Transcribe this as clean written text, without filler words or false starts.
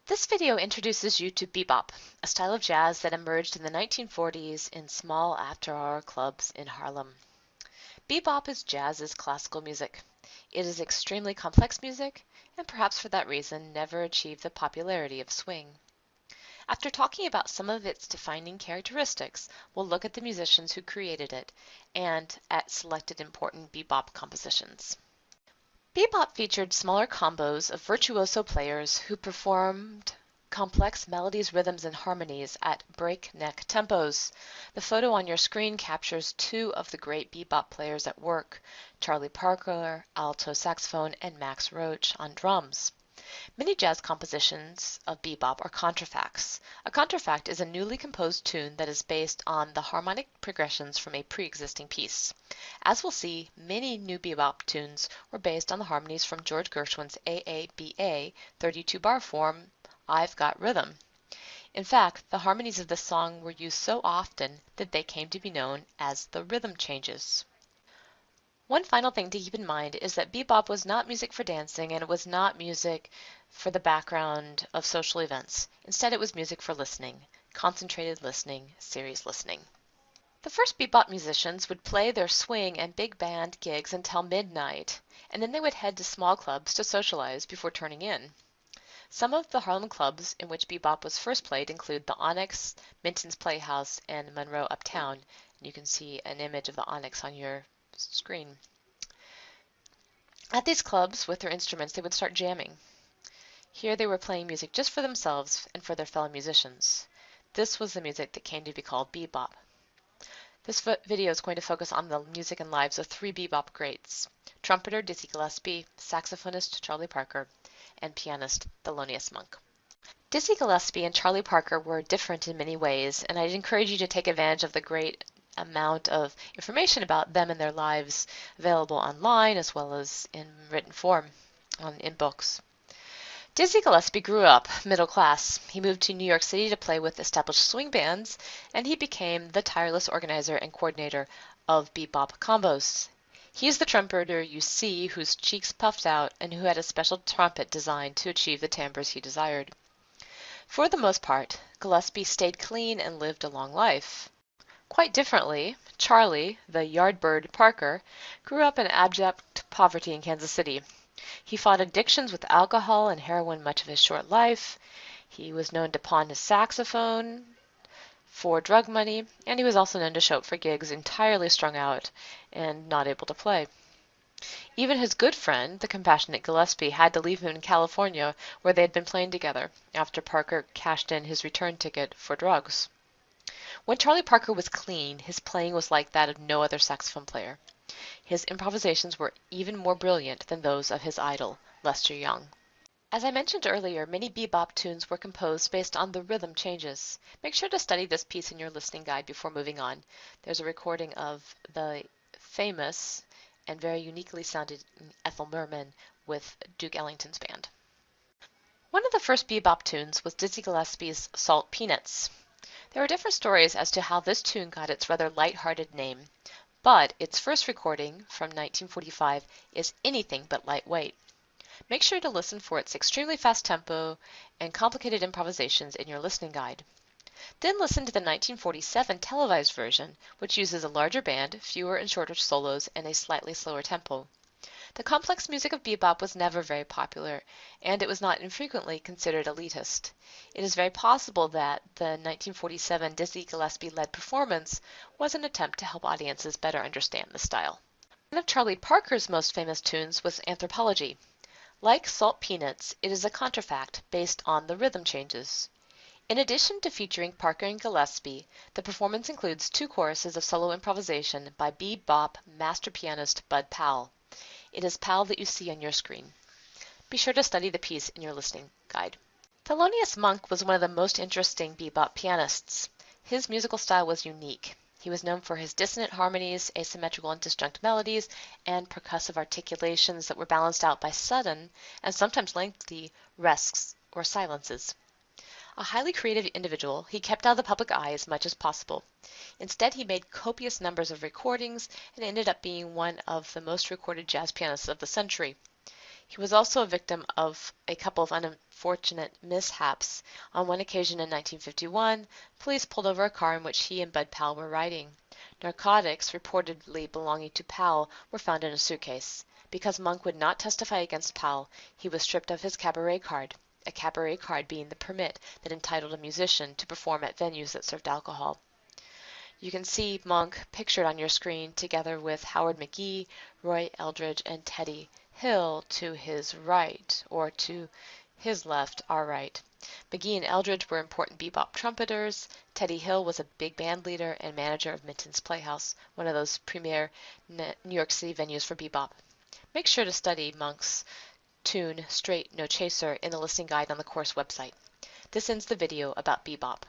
This video introduces you to bebop, a style of jazz that emerged in the 1940s in small after-hour clubs in Harlem. Bebop is jazz's classical music. It is extremely complex music, and perhaps for that reason never achieved the popularity of swing. After talking about some of its defining characteristics, we'll look at the musicians who created it and at selected important bebop compositions. Bebop featured smaller combos of virtuoso players who performed complex melodies, rhythms, and harmonies at breakneck tempos. The photo on your screen captures two of the great bebop players at work, Charlie Parker, alto saxophone, and Max Roach on drums. Many jazz compositions of bebop are contrafacts. A contrafact is a newly composed tune that is based on the harmonic progressions from a pre-existing piece. As we'll see, many new bebop tunes were based on the harmonies from George Gershwin's AABA 32-bar form, I've Got Rhythm. In fact, the harmonies of this song were used so often that they came to be known as the rhythm changes. One final thing to keep in mind is that bebop was not music for dancing and it was not music for the background of social events. Instead, it was music for listening, concentrated listening, serious listening. The first bebop musicians would play their swing and big band gigs until midnight, and then they would head to small clubs to socialize before turning in. Some of the Harlem clubs in which bebop was first played include the Onyx, Minton's Playhouse, and Monroe Uptown. And you can see an image of the Onyx on your screen. At these clubs, with their instruments, they would start jamming. Here they were playing music just for themselves and for their fellow musicians. This was the music that came to be called bebop. This video is going to focus on the music and lives of three bebop greats: trumpeter Dizzy Gillespie, saxophonist Charlie Parker, and pianist Thelonious Monk. Dizzy Gillespie and Charlie Parker were different in many ways, and I'd encourage you to take advantage of the great amount of information about them and their lives available online as well as in written form in books. Dizzy Gillespie grew up middle class. He moved to New York City to play with established swing bands, and he became the tireless organizer and coordinator of bebop combos. He's the trumpeter you see whose cheeks puffed out and who had a special trumpet designed to achieve the timbres he desired. For the most part, Gillespie stayed clean and lived a long life. Quite differently, Charlie, the Yardbird Parker, grew up in abject poverty in Kansas City. He fought addictions with alcohol and heroin much of his short life. He was known to pawn his saxophone for drug money, and he was also known to show up for gigs entirely strung out and not able to play. Even his good friend, the compassionate Gillespie, had to leave him in California where they had been playing together after Parker cashed in his return ticket for drugs. When Charlie Parker was clean, his playing was like that of no other saxophone player. His improvisations were even more brilliant than those of his idol, Lester Young. As I mentioned earlier, many bebop tunes were composed based on the rhythm changes. Make sure to study this piece in your listening guide before moving on. There's a recording of the famous and very uniquely sounding Ethel Merman with Duke Ellington's band. One of the first bebop tunes was Dizzy Gillespie's Salt Peanuts. There are different stories as to how this tune got its rather light-hearted name, but its first recording, from 1945, is anything but lightweight. Make sure to listen for its extremely fast tempo and complicated improvisations in your listening guide. Then listen to the 1947 televised version, which uses a larger band, fewer and shorter solos, and a slightly slower tempo. The complex music of bebop was never very popular, and it was not infrequently considered elitist. It is very possible that the 1947 Dizzy Gillespie-led performance was an attempt to help audiences better understand the style. One of Charlie Parker's most famous tunes was Anthropology. Like Salt Peanuts, it is a contrafact based on the rhythm changes. In addition to featuring Parker and Gillespie, the performance includes two choruses of solo improvisation by bebop master pianist Bud Powell. It is Powell that you see on your screen. Be sure to study the piece in your listening guide. Thelonious Monk was one of the most interesting bebop pianists. His musical style was unique. He was known for his dissonant harmonies, asymmetrical and disjunct melodies, and percussive articulations that were balanced out by sudden and sometimes lengthy rests or silences. A highly creative individual, he kept out of the public eye as much as possible. Instead, he made copious numbers of recordings and ended up being one of the most recorded jazz pianists of the century. He was also a victim of a couple of unfortunate mishaps. On one occasion in 1951, police pulled over a car in which he and Bud Powell were riding. Narcotics, reportedly belonging to Powell, were found in a suitcase. Because Monk would not testify against Powell, he was stripped of his cabaret card, a cabaret card being the permit that entitled a musician to perform at venues that served alcohol. You can see Monk pictured on your screen together with Howard McGhee, Roy Eldridge, and Teddy Hill to his right, or to his left, our right. McGhee and Eldridge were important bebop trumpeters. Teddy Hill was a big band leader and manager of Minton's Playhouse, one of those premier New York City venues for bebop. Make sure to study Monk's tune Straight No Chaser in the listening guide on the course website. This ends the video about bebop.